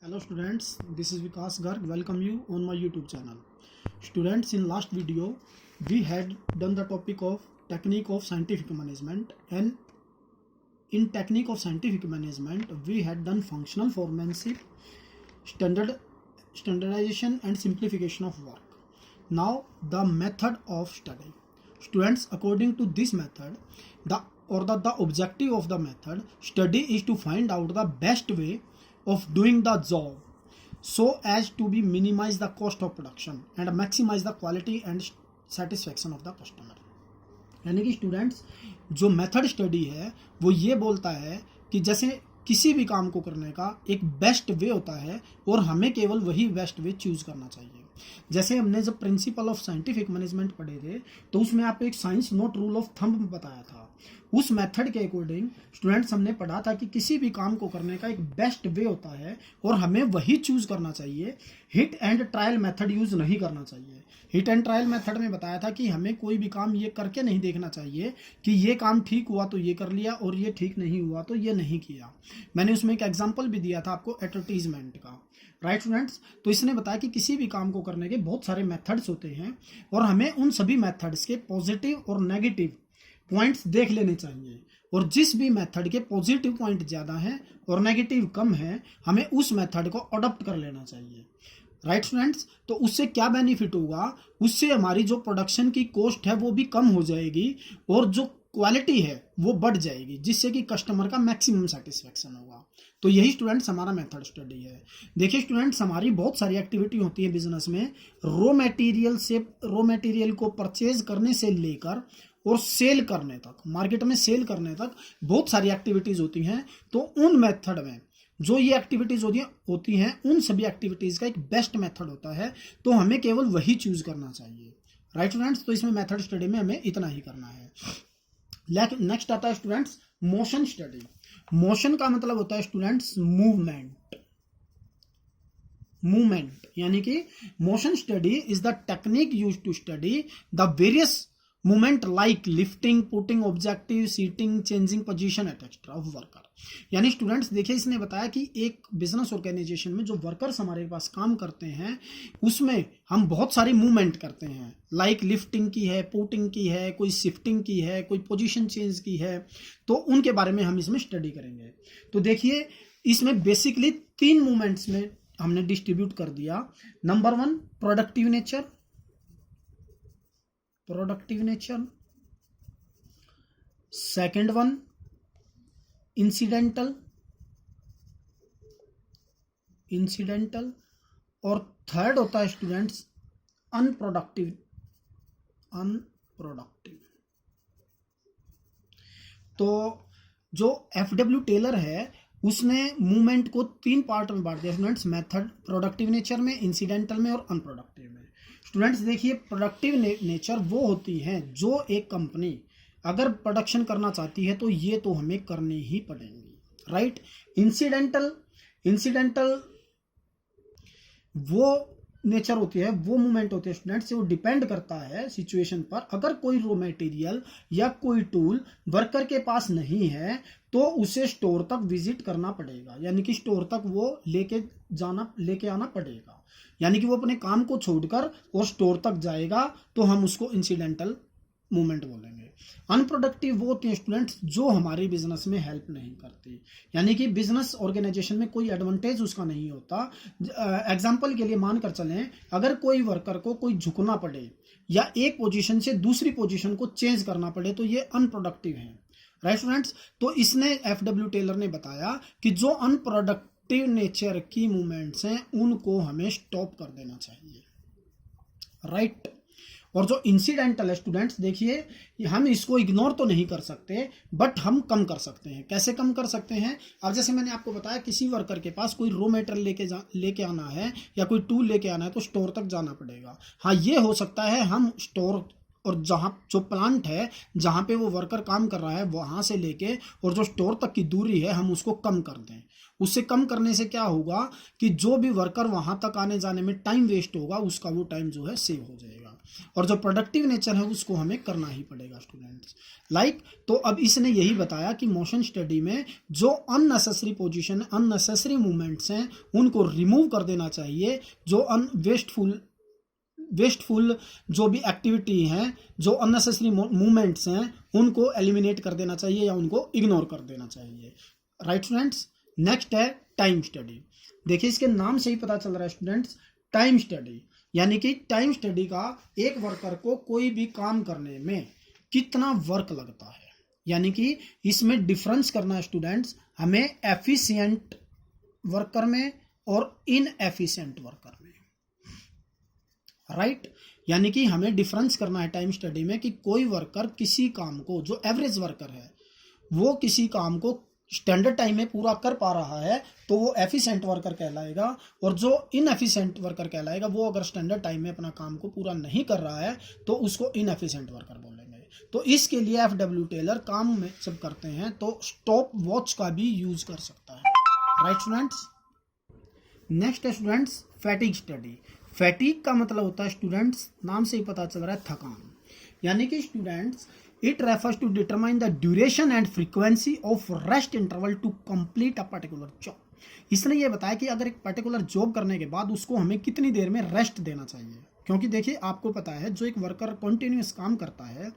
Hello students, this is Vikas Garg. Welcome you on my YouTube channel. Students, in last video we had done the topic of technique of scientific management, and in technique of scientific management we had done functional foremanship, standardization and simplification of work. Now the method of study. Students, according to this method, the objective of the method study is to find out the best way of doing the job so as to be minimize the cost of production and maximize the quality and satisfaction of the customer. यानी कि students, जो method study है वो ये बोलता है कि जैसे किसी भी काम को करने का एक बेस्ट वे होता है और हमें केवल वही बेस्ट वे चूज करना चाहिए। जैसे हमने जब प्रिंसिपल ऑफ साइंटिफिक मैनेजमेंट पढ़े थे तो उसमें आपको एक science note rule of thumb बताया था। उस मेथड के अकॉर्डिंग स्टूडेंट्स हमने पढ़ा था कि किसी भी काम को करने का एक बेस्ट वे होता है और हमें वही चूज करना चाहिए। Hit and trial method use नहीं करना चाहिए। हिट एंड ट्रायल मेथड में बताया था कि हमें कोई भी काम ये करके नहीं देखना चाहिए कि ये काम ठीक हुआ तो ये कर लिया और ये ठीक नहीं हुआ तो ये नहीं किया। मैंने उसमें एक एग्जांपल भी दिया था आपको एडवर्टीजमेंट का, राइट स्टूडेंट्स। तो इसने बताया कि किसी भी काम को करने के बहुत सारे मेथड्स होते हैं और हमें उन सभी मेथड्स के पॉजिटिव और नेगेटिव पॉइंट्स देख लेने चाहिए, और जिस भी मेथड के पॉजिटिव पॉइंट ज़्यादा हैं और नेगेटिव कम है हमें उस मेथड को अडॉप्ट कर लेना चाहिए, राइट स्टूडेंट्स। तो उससे क्या बेनिफिट होगा, उससे हमारी जो प्रोडक्शन की कॉस्ट है वो भी कम हो जाएगी और जो क्वालिटी है वो बढ़ जाएगी, जिससे कि कस्टमर का मैक्सिमम सेटिस्फेक्शन होगा। तो यही स्टूडेंट्स हमारा मेथड स्टडी है। देखिए स्टूडेंट्स, हमारी बहुत सारी एक्टिविटी होती है बिजनेस में। रॉ मटेरियल को परचेज करने से लेकर और सेल करने तक, मार्केट में सेल करने तक बहुत सारी एक्टिविटीज होती हैं। तो उन मेथड में जो ये एक्टिविटीज होती हैं उन सभी एक्टिविटीज का एक बेस्ट मेथड होता है, तो हमें केवल वही चूज करना चाहिए, राइट स्टूडेंट्स। तो इसमें मेथड स्टडी में हमें इतना ही करना है। नेक्स्ट आता है स्टूडेंट्स मोशन स्टडी। मोशन का मतलब होता है स्टूडेंट्स मूवमेंट, यानी कि motion study is the technique use to study the various movement like lifting, putting objective, sitting, changing position etcetera of worker. यानी स्टूडेंट्स देखिए, इसने बताया कि एक बिजनेस ऑर्गेनाइजेशन में जो वर्कर्स हमारे पास काम करते हैं उसमें हम बहुत सारी मूवमेंट करते हैं, लाइक लिफ्टिंग की है, पुटिंग की है, कोई शिफ्टिंग की है, कोई पोजीशन चेंज की है। तो उनके बारे में हम इसमें स्टडी करेंगे। तो देखिए इसमें बेसिकली 3 मूवमेंट्स में हमने डिस्ट्रीब्यूट कर दिया। Number 1 productive nature, second one incidental, और थर्ड होता है स्टूडेंट्स अनप्रोडक्टिव। तो जो एफडब्ल्यू टेलर है उसने मूवमेंट को 3 पार्ट में बांट दिया स्टूडेंट्स, मेथड, प्रोडक्टिव नेचर में, इंसिडेंटल में और अनप्रोडक्टिव में। स्टूडेंट्स देखिए, प्रोडक्टिव नेचर वो होती हैं जो एक कंपनी अगर प्रोडक्शन करना चाहती है तो ये तो हमें करनी ही पड़ेंगी, राइट। इंसिडेंटल वो नेचर होती है, वो मूवमेंट होती है स्टूडेंट्स, वो डिपेंड करता है सिचुएशन पर। अगर कोई रॉ मटेरियल या कोई टूल वर्कर के पास नहीं है तो उसे स्टोर तक विजिट करना पड़ेगा, यानी कि स्टोर तक वो लेके आना पड़ेगा, यानी कि वो अपने काम को छोड़कर और स्टोर तक जाएगा, तो हम उसको इंसिडेंटल मूवमेंट बोलेंगे। अनप्रोडक्टिव वो होती है स्टूडेंट्स जो हमारी बिजनेस में हेल्प नहीं करती, यानी कि बिजनेस ऑर्गेनाइजेशन में कोई एडवांटेज उसका नहीं होता। एग्जांपल के लिए मानकर चलें, अगर कोई वर्कर को कोई झुकना पड़े या एक पोजीशन से दूसरी पोजीशन को चेंज करना पड़े तो ये अनप्रोडक्टिव है, राइट स्टूडेंट्स। तो इसने एफडब्ल्यू टेलर ने बताया कि जो अनप्रोडक्टिव नेचर की मूवमेंट्स हैं उनको हमें स्टॉप कर देना चाहिए, राइट। और जो इंसिडेंटल है स्टूडेंट्स, देखिए हम इसको इग्नोर तो नहीं कर सकते बट हम कम कर सकते हैं। कैसे कम कर सकते हैं? अब जैसे मैंने आपको बताया, किसी वर्कर के पास कोई रॉ मटेरियल लेके आना है या कोई टूल लेके आना है तो स्टोर तक जाना पड़ेगा। हाँ, ये हो सकता है हम स्टोर और जहाँ जो प्लांट है जहाँ पे वो वर्कर काम कर रहा है वहाँ से लेके और जो स्टोर तक की दूरी है हम उसको कम कर दें। उससे कम करने से क्या होगा कि जो भी वर्कर वहाँ तक आने जाने में टाइम वेस्ट होगा उसका वो टाइम जो है सेव हो जाएगा। और जो प्रोडक्टिव नेचर है उसको हमें करना ही पड़ेगा स्टूडेंट्स। तो अब इसने यही बताया कि मोशन स्टडी में जो अननेसेसरी पोजीशन, अननेसेसरी मूवमेंट्स हैं उनको रिमूव कर देना चाहिए, जो वेस्टफुल जो भी एक्टिविटी हैं, जो अननेसेसरी मूवमेंट्स हैं उनको एलिमिनेट कर देना चाहिए या उनको इग्नोर कर देना चाहिए। राइट स्टूडेंट्स, नेक्स्ट है टाइम स्टडी। देखिए इसके नाम से ही पता चल रहा है स्टूडेंट्स, टाइम स्टडी यानी कि टाइम स्टडी का एक वर्कर को कोई भी काम करने में कितना वर्क लगता है, यानी कि इसमें डिफरेंस करना है स्टूडेंट्स हमें एफिशिएंट वर्कर में और इनएफिशिएंट वर्कर में। राइट, यानी कि हमें डिफरेंस करना है टाइम स्टडी में कि कोई वर्कर किसी काम को, जो एवरेज वर्कर है वो किसी काम को स्टैंडर्ड टाइम में पूरा कर पा रहा है तो वो एफिशिएंट वर्कर कहलाएगा, और जो इनएफिशिएंट वर्कर कहलाएगा वो अगर स्टैंडर्ड टाइम में अपना काम को पूरा नहीं कर रहा है तो उसको इनएफिशिएंट वर्कर बोलेंगे। तो इसके लिए एफडब्ल्यू टेलर काम में जब करते हैं तो स्टॉप वॉच का भी यूज कर सकता है। राइट स्टूडेंट्स, नेक्स्ट है स्टूडेंट्स फैटिग स्टडी। फैटिग का मतलब होता है स्टूडेंट्स, नाम से ही पता चल रहा है थकान, यानी कि students it refers to determine the duration and frequency of rest interval to complete a particular job। इसने ये बताया कि अगर एक पर्टिकुलर जॉब करने के बाद उसको हमें कितनी देर में रेस्ट देना चाहिए, क्योंकि देखिए आपको पता है जो एक वर्कर कंटिन्यूस काम करता है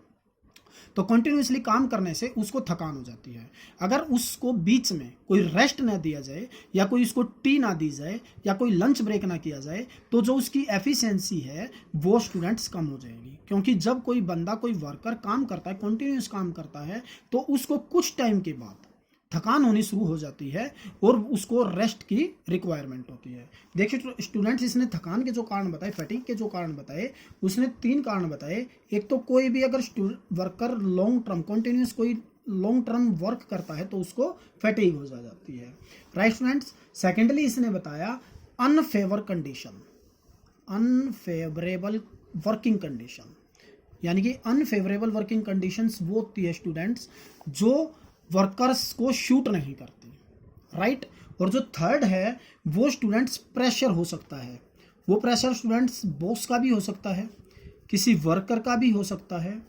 तो कंटिन्यूसली काम करने से उसको थकान हो जाती है। अगर उसको बीच में कोई रेस्ट ना दिया जाए या कोई उसको टी ना दी जाए या कोई लंच ब्रेक ना किया जाए तो जो उसकी एफिशिएंसी है वो स्टूडेंट्स कम हो जाएगी, क्योंकि जब कोई बंदा, कोई वर्कर काम करता है, कंटिन्यूस काम करता है तो उसको कुछ टाइम के बाद थकान होनी शुरू हो जाती है और उसको रेस्ट की रिक्वायरमेंट होती है। देखिए स्टूडेंट्स, इसने थकान के जो कारण बताए, फैटिग के जो कारण बताए, उसने 3 कारण बताए। एक तो कोई भी अगर वर्कर लॉन्ग टर्म कंटिन्यूस कोई लॉन्ग टर्म वर्क करता है तो उसको फैटिग हो जाती है। राइट स्टूडेंट्स, सेकेंडली इसने बताया अनफेवरेबल वर्किंग कंडीशन, यानी कि अनफेवरेबल वर्किंग कंडीशंस वो होती है स्टूडेंट्स जो वर्कर्स को शूट नहीं करती। राइट, और जो थर्ड है वो स्टूडेंट्स प्रेशर हो सकता है। वो प्रेशर स्टूडेंट्स बॉस का भी हो सकता है, किसी वर्कर का भी हो सकता है।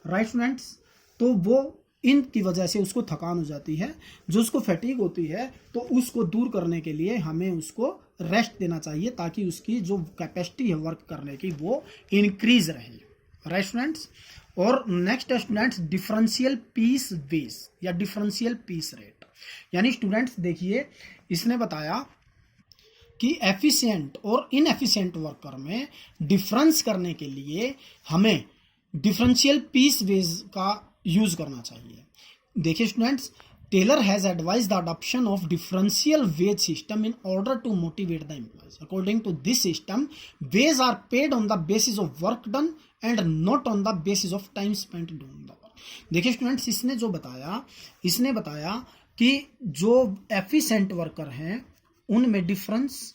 राइट स्टूडेंट्स, तो वो इनकी वजह से उसको थकान हो जाती है। जो उसको फैटिग होती है तो उसको दूर करने के लिए हमें उसको रेस्ट देना चाहिए ताकि उसकी जो कैपेसिटी है वर्क करने की वो इंक्रीज रहे। राइट स्टूडेंट्स, और नेक्स्ट है स्टूडेंट्स डिफरेंशियल पीस वेज या डिफरेंशियल पीस रेट, यानी स्टूडेंट्स देखिए इसने बताया कि एफिशिएंट और इनएफिशिएंट वर्कर में डिफरेंस करने के लिए हमें डिफरेंशियल पीस वेज का यूज करना चाहिए। देखिए students, Taylor has advised the adoption of differential wage system in order to motivate the employees. According to this system, wages are paid on the basis of work done and not on the basis of time spent doing the work. देखिए students, इसने बताया कि जो efficient worker हैं उनमें difference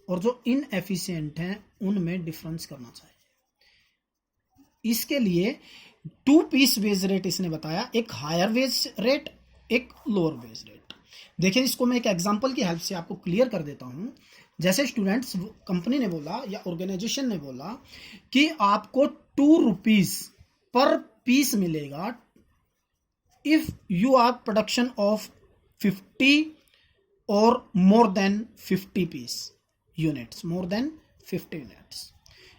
और जो inefficient हैं उनमें डिफरेंस करना चाहिए। इसके लिए 2 पीस वेज रेट इसने बताया, एक हायर वेज रेट, एक लोअर वेज रेट। देखिए इसको मैं एक एग्जांपल की हेल्प से आपको क्लियर कर देता हूं। जैसे स्टूडेंट्स कंपनी ने बोला या ऑर्गेनाइजेशन ने बोला कि आपको 2 रुपीज पर पीस मिलेगा if you are production of 50 और more than 50 piece units, more than 50 units,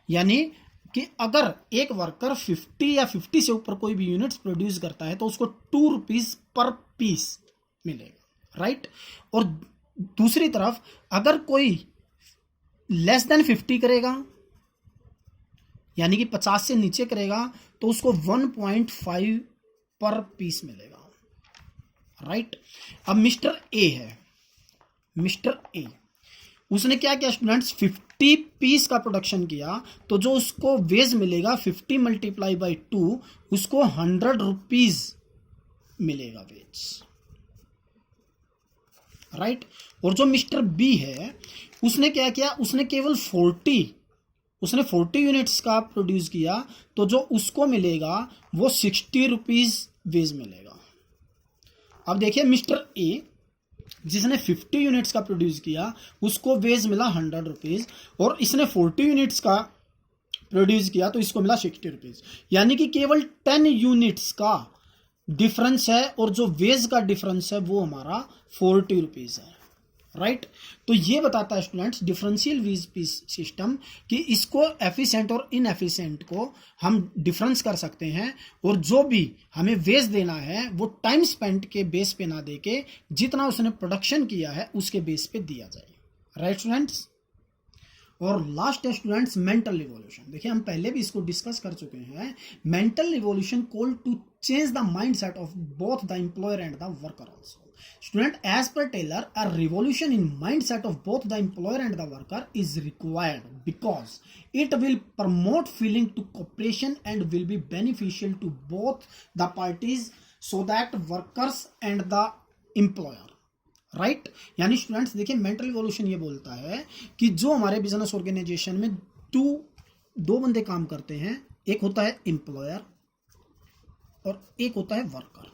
यानी कि अगर एक वर्कर 50 या 50 से ऊपर कोई भी यूनिट्स प्रोड्यूस करता है तो उसको 2 रुपीज पर पीस मिलेगा। राइट, और दूसरी तरफ अगर कोई लेस देन 50 करेगा यानी कि 50 से नीचे करेगा तो उसको 1.5 पर पीस मिलेगा। राइट, अब मिस्टर ए उसने क्या किया स्टूडेंट्स, 50 पीस का प्रोडक्शन किया तो जो उसको वेज मिलेगा 50 मल्टीप्लाई बाई 2 उसको 100 रुपीज मिलेगा वेज। राइट, और जो मिस्टर बी है उसने क्या किया, उसने केवल 40 यूनिट्स का प्रोड्यूस किया तो जो उसको मिलेगा वो 60 रुपीज वेज मिलेगा। अब देखिए मिस्टर ए जिसने 50 यूनिट्स का प्रोड्यूस किया उसको वेज मिला 100 रुपीज, और इसने 40 यूनिट्स का प्रोड्यूस किया तो इसको मिला 60 रुपीज, यानी कि केवल 10 यूनिट्स का डिफरेंस है और जो वेज का डिफरेंस है वो हमारा 40 रुपीज है, राइट। तो ये बताता है students differential wage piece system कि इसको एफिशिएंट और इनएफिशिएंट को हम डिफरेंस कर सकते हैं, और जो भी हमें वेज देना है वो टाइम स्पेंट के बेस पे ना देके जितना उसने प्रोडक्शन किया है उसके बेस पे दिया जाए, राइट स्टूडेंट्स। और लास्ट है स्टूडेंट्स मेंटल रिवॉल्यूशन। देखिए हम पहले भी इसको डिस्कस कर चुके हैं। Mental revolution called to change the mindset of both the employer and the worker also. Student, as per Taylor, a revolution in mindset of both the employer and the worker is required because it will promote feeling to cooperation and will be beneficial to both the parties, so that workers and the employer, right. यानी students देखिए mental revolution ये बोलता है कि जो हमारे business organisation में दो बंदे काम करते हैं, एक होता है एम्प्लॉयर और एक होता है वर्कर,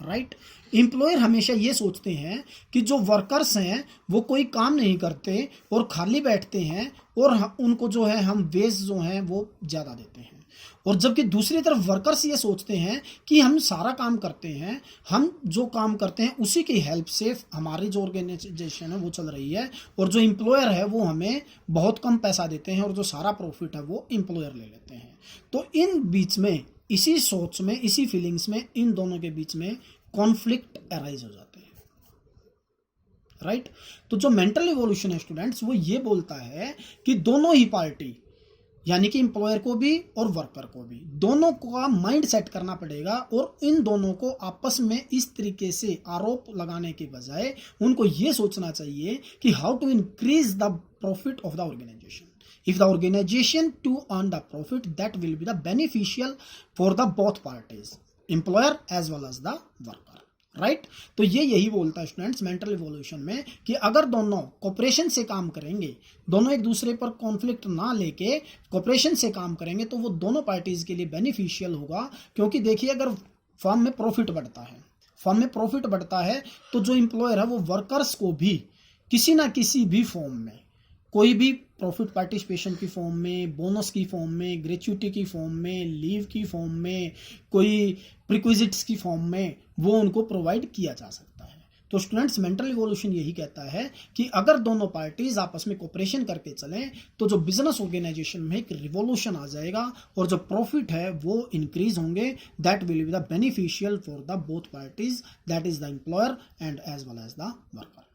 राइट। एम्प्लॉयर हमेशा ये सोचते हैं कि जो वर्कर्स हैं वो कोई काम नहीं करते और खाली बैठते हैं और उनको जो है हम वेज जो है वो ज़्यादा देते हैं, और जबकि दूसरी तरफ वर्कर्स ये सोचते हैं कि हम सारा काम करते हैं, हम जो काम करते हैं उसी की हेल्प से हमारी जो ऑर्गेनाइजेशन है वो चल रही है, और जो एम्प्लॉयर है वो हमें बहुत कम पैसा देते हैं और जो सारा प्रॉफिट है वो एम्प्लॉयर ले लेते हैं। तो इन बीच में, इसी सोच में, इसी फीलिंग्स में इन दोनों के बीच में कॉन्फ्लिक्ट अराइज हो जाते हैं, राइट। तो जो मेंटल रिवॉल्यूशन है स्टूडेंट्स वो ये बोलता है कि दोनों ही पार्टी, यानी कि एम्प्लॉयर को भी और वर्कर को भी, दोनों का माइंड सेट करना पड़ेगा, और इन दोनों को आपस में इस तरीके से आरोप लगाने के बजाय उनको ये सोचना चाहिए कि how to increase the profit of the organization. If the organization to earn the profit, that will be the beneficial for the both parties, employer as well as the worker, right. तो ये यही बोलता है students mental revolution में कि अगर दोनों cooperation से काम करेंगे, दोनों एक दूसरे पर कॉन्फ्लिक्ट ना लेके कोऑपरेशन से काम करेंगे तो वो दोनों पार्टीज के लिए बेनिफिशियल होगा। क्योंकि देखिए अगर फर्म में प्रॉफिट बढ़ता है तो जो एम्प्लॉयर है वो वर्कर्स को भी किसी ना किसी भी फॉर्म में, कोई भी प्रॉफिट पार्टिसिपेशन की फॉर्म में, बोनस की फॉर्म में, ग्रेच्युटी की फॉर्म में, लीव की फॉर्म में, कोई प्रिक्विजिट्स की फॉर्म में वो उनको प्रोवाइड किया जा सकता है। तो स्टूडेंट्स मेंटल रिवॉल्यूशन यही कहता है कि अगर दोनों पार्टीज आपस में कोऑपरेशन करके चलें तो जो बिजनेस ऑर्गेनाइजेशन में एक रिवॉल्यूशन आ जाएगा और जो प्रॉफिट है वो इंक्रीज होंगे। That will be the beneficial for the both parties, that is the employer and as well as the worker.